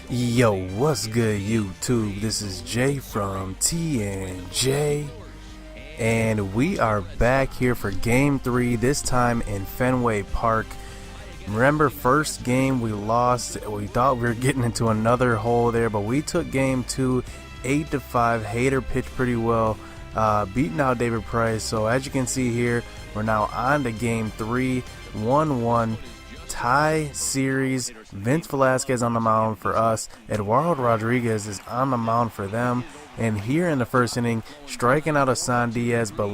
Yo, what's good, YouTube? This is Jay from TNJ, and we are back here for Game 3, this time in Fenway Park. Remember, first game we lost. We thought we were getting into another hole there, but we took Game 2, 8-5. Hader pitched pretty well, beating out David Price. So as you can see here, we're now on to Game 3, 1-1. Tie series. Vince Velasquez on the mound for us. Eduardo Rodriguez is on the mound for them. And here in the first inning, striking out Asan Diaz, but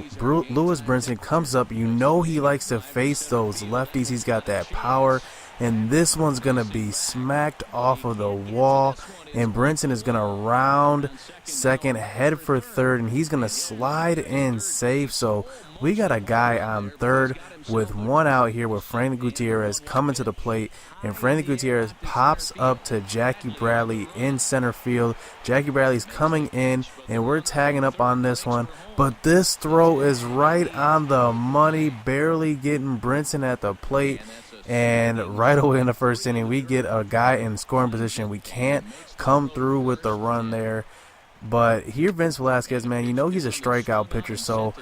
Lewis Brinson comes up. You know he likes to face those lefties. He's got that power. And this one's going to be smacked off of the wall. And Brinson is going to round second, head for third, and he's going to slide in safe. So we got a guy on third with one out here with Frankie Gutierrez coming to the plate. And Frankie Gutierrez pops up to Jackie Bradley in center field. Jackie Bradley's coming in, and we're tagging up on this one. But this throw is right on the money, barely getting Brinson at the plate. And right away in the first inning, we get a guy in scoring position. We can't come through with the run there. But here, Vince Velasquez, man, you know he's a strikeout pitcher. So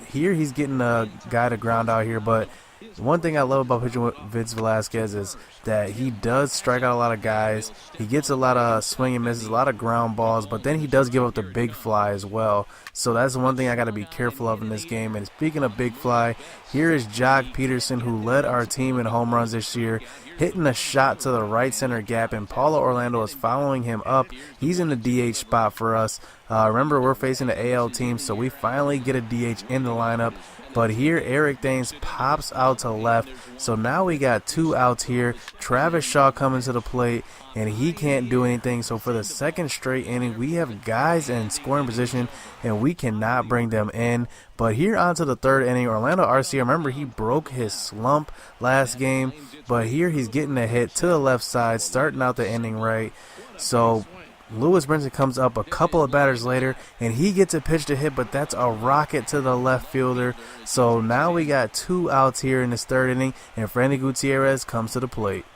here he's getting a guy to ground out here. But one thing I love about pitching with Vince Velasquez is that he does strike out a lot of guys. He gets a lot of swing and misses, a lot of ground balls, but then he does give up the big fly as well. So that's one thing I got to be careful of in this game. And speaking of big fly, here is Jock Peterson, who led our team in home runs this year, hitting a shot to the right center gap, and Paulo Orlando is following him up. He's in the DH spot for us. Remember, we're facing the AL team, so we finally get a DH in the lineup. But here, Eric Thames pops out to left. So now we got two outs here. Travis Shaw coming to the plate, and he can't do anything. So for the second straight inning, we have guys in scoring position, and we cannot bring them in. But here onto the third inning, Orlando Arcia, remember, he broke his slump last game. But here he's getting a hit to the left side, starting out the inning right. So Lewis Brinson comes up a couple of batters later, and he gets a pitch to hit, but that's a rocket to the left fielder. So now we got two outs here in this third inning, and Frankie Gutierrez comes to the plate.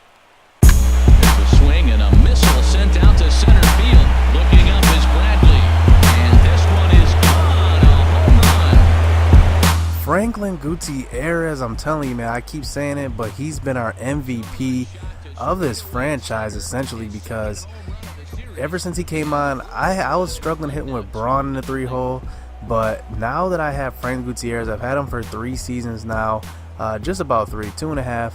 There's a swing and a missile sent out to center field. Looking up is Bradley, and this one is gone, a home run. Franklin Gutierrez, I'm telling you, man, I keep saying it, but he's been our MVP of this franchise, essentially, because ever since he came on, I was struggling hitting with Braun in the 3-hole, but now that I have Frank Gutierrez, I've had him for 3 seasons now, just about 3, 2.5.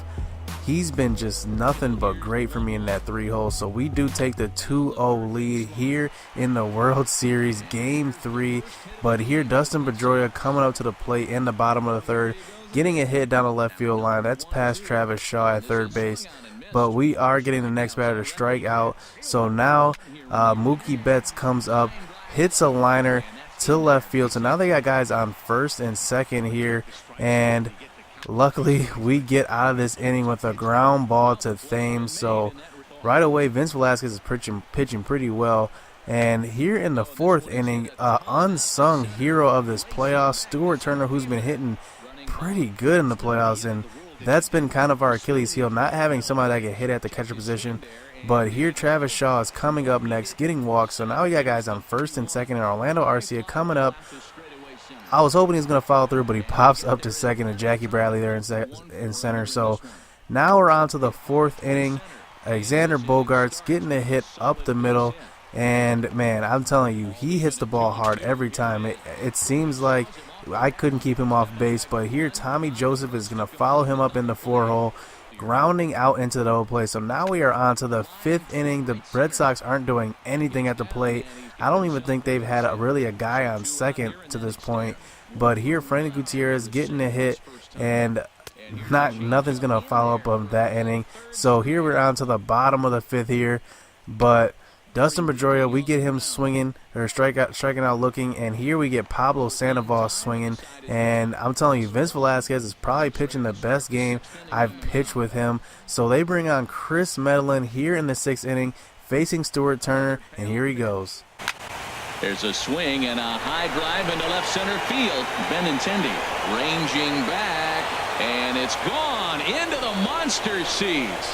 He's been just nothing but great for me in that 3-hole. So we do take the 2-0 lead here in the World Series Game 3. But here, Dustin Pedroia coming up to the plate in the bottom of the third, getting a hit down the left field line. That's past Travis Shaw at third base. But we are getting the next batter to strike out. So now Mookie Betts comes up, hits a liner to left field. So now they got guys on first and second here. And luckily we get out of this inning with a ground ball to Thames. So right away Vince Velasquez is pitching pretty well. And here in the fourth inning, unsung hero of this playoff, Stuart Turner, who's been hitting pretty good in the playoffs. And that's been kind of our Achilles heel, not having somebody that can hit at the catcher position. But here Travis Shaw is coming up next, getting walks. So now we got guys on first and second, and Orlando Arcia coming up. I was hoping he was going to follow through, but he pops up to second, and Jackie Bradley there in center. So now we're on to the fourth inning. Alexander Bogaerts getting a hit up the middle. And, man, I'm telling you, he hits the ball hard every time. It seems like I couldn't keep him off base, but here Tommy Joseph is going to follow him up in the 4-hole, grounding out into the double play. So now we are on to the fifth inning. The Red Sox aren't doing anything at the plate. I don't even think they've had really a guy on second to this point. But here Frankie Gutierrez getting a hit, and nothing's going to follow up on that inning. So here we're on to the bottom of the fifth here, but Dustin Pedroia, we get him swinging, or striking out looking, and here we get Pablo Sandoval swinging. And I'm telling you, Vince Velasquez is probably pitching the best game I've pitched with him. So they bring on Chris Medellin here in the sixth inning, facing Stuart Turner, and here he goes. There's a swing and a high drive into left center field. Benintendi ranging back, and it's gone into the monster seats.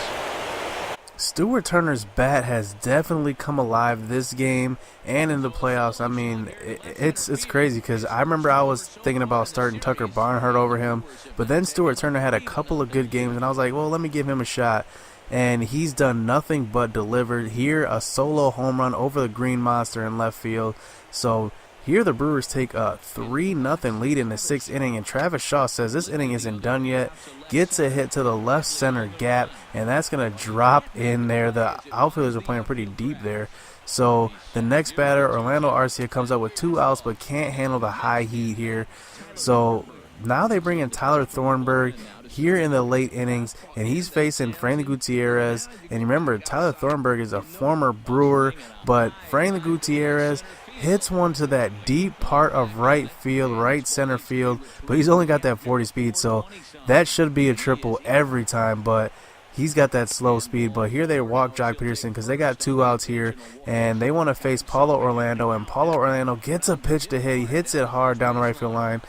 Stuart Turner's bat has definitely come alive this game and in the playoffs. I mean, it's crazy because I remember I was thinking about starting Tucker Barnhart over him, but then Stuart Turner had a couple of good games, and I was like, well, let me give him a shot. And he's done nothing but delivered. Here, a solo home run over the Green Monster in left field. So here the Brewers take a 3-0 lead in the 6th inning, and Travis Shaw says this inning isn't done yet. Gets a hit to the left center gap, and that's going to drop in there. The outfielders are playing pretty deep there. So the next batter, Orlando Arcia, comes up with 2 outs but can't handle the high heat here. So now they bring in Tyler Thornburg here in the late innings, and he's facing Franklin Gutierrez. And remember, Tyler Thornburg is a former Brewer, but Franklin Gutierrez hits one to that deep part of right field, right center field, but he's only got that 40 speed, so that should be a triple every time, but he's got that slow speed. But here they walk Jock Peterson because they got 2 outs here, and they want to face Paulo Orlando, and Paulo Orlando gets a pitch to hit. He hits it hard down the right field line,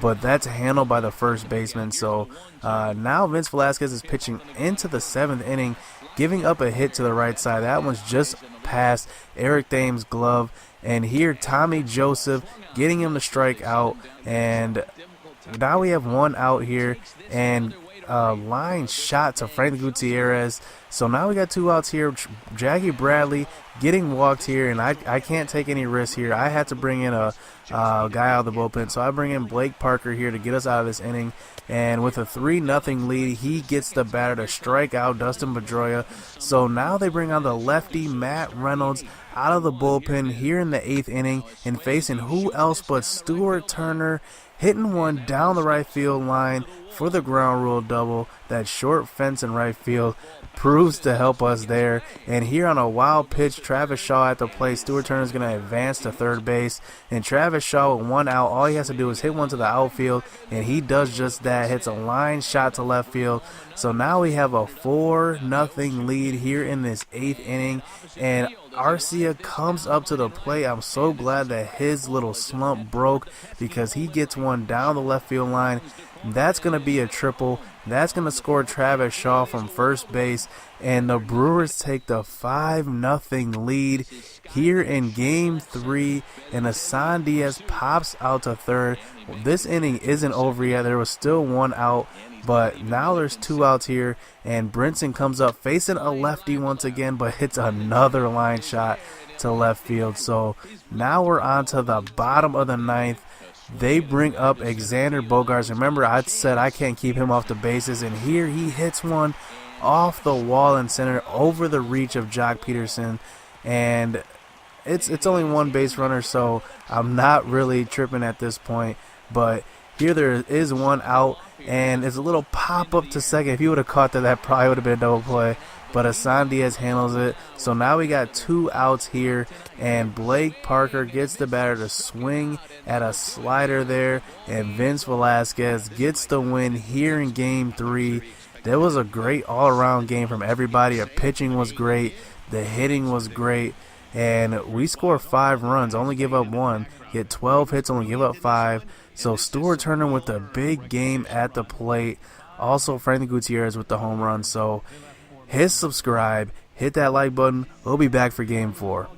but that's handled by the first baseman. So now Vince Velasquez is pitching into the 7th inning, giving up a hit to the right side. That one's just past Eric Thames' glove. And here Tommy Joseph getting him to strike out. And now we have 1 out here, and line shot to Frank Gutierrez. So now we got 2 outs here. Jackie Bradley getting walked here, and I can't take any risks here. I had to bring in a guy out of the bullpen, so I bring in Blake Parker here to get us out of this inning. And with a 3-0 lead, he gets the batter to strike out Dustin Pedroia. So now they bring on the lefty Matt Reynolds out of the bullpen here in the 8th inning, and facing who else but Stuart Turner, hitting one down the right field line for the ground rule double. That short fence in right field proves to help us there. And here on a wild pitch, Travis Shaw at the plate. Stuart Turner is going to advance to third base, and Travis Shaw with 1 out, all he has to do is hit one to the outfield, and he does just that. Hits a line shot to left field. So now we have a 4-0 lead here in this 8th inning, and Arcia comes up to the plate. I'm so glad that his little slump broke because he gets one down the left field line. That's going to be a triple. That's going to score Travis Shaw from first base, and the Brewers take the 5-0 lead here in Game 3, and Hassan Diaz pops out to third. This inning isn't over yet. There was still 1 out, but now there's 2 outs here, and Brinson comes up facing a lefty once again, but hits another line shot to left field. So now we're on to the bottom of the 9th. They bring up Xander Bogaerts. Remember, I said I can't keep him off the bases, and here he hits one off the wall in center over the reach of Jock Peterson, and it's only 1 base runner, so I'm not really tripping at this point. But here there is 1 out, and it's a little pop up to second. If he would have caught that probably would have been a double play. But Hassan Diaz handles it. So now we got 2 outs here, and Blake Parker gets the batter to swing at a slider there, and Vince Velasquez gets the win here in Game 3. There was a great all-around game from everybody. Our pitching was great. The hitting was great. And we score 5 runs, only give up 1. Get 12 hits, only give up 5. So Stuart Turner with a big game at the plate. Also Franklin Gutierrez with the home run. So hit subscribe, hit that like button. We'll be back for Game 4.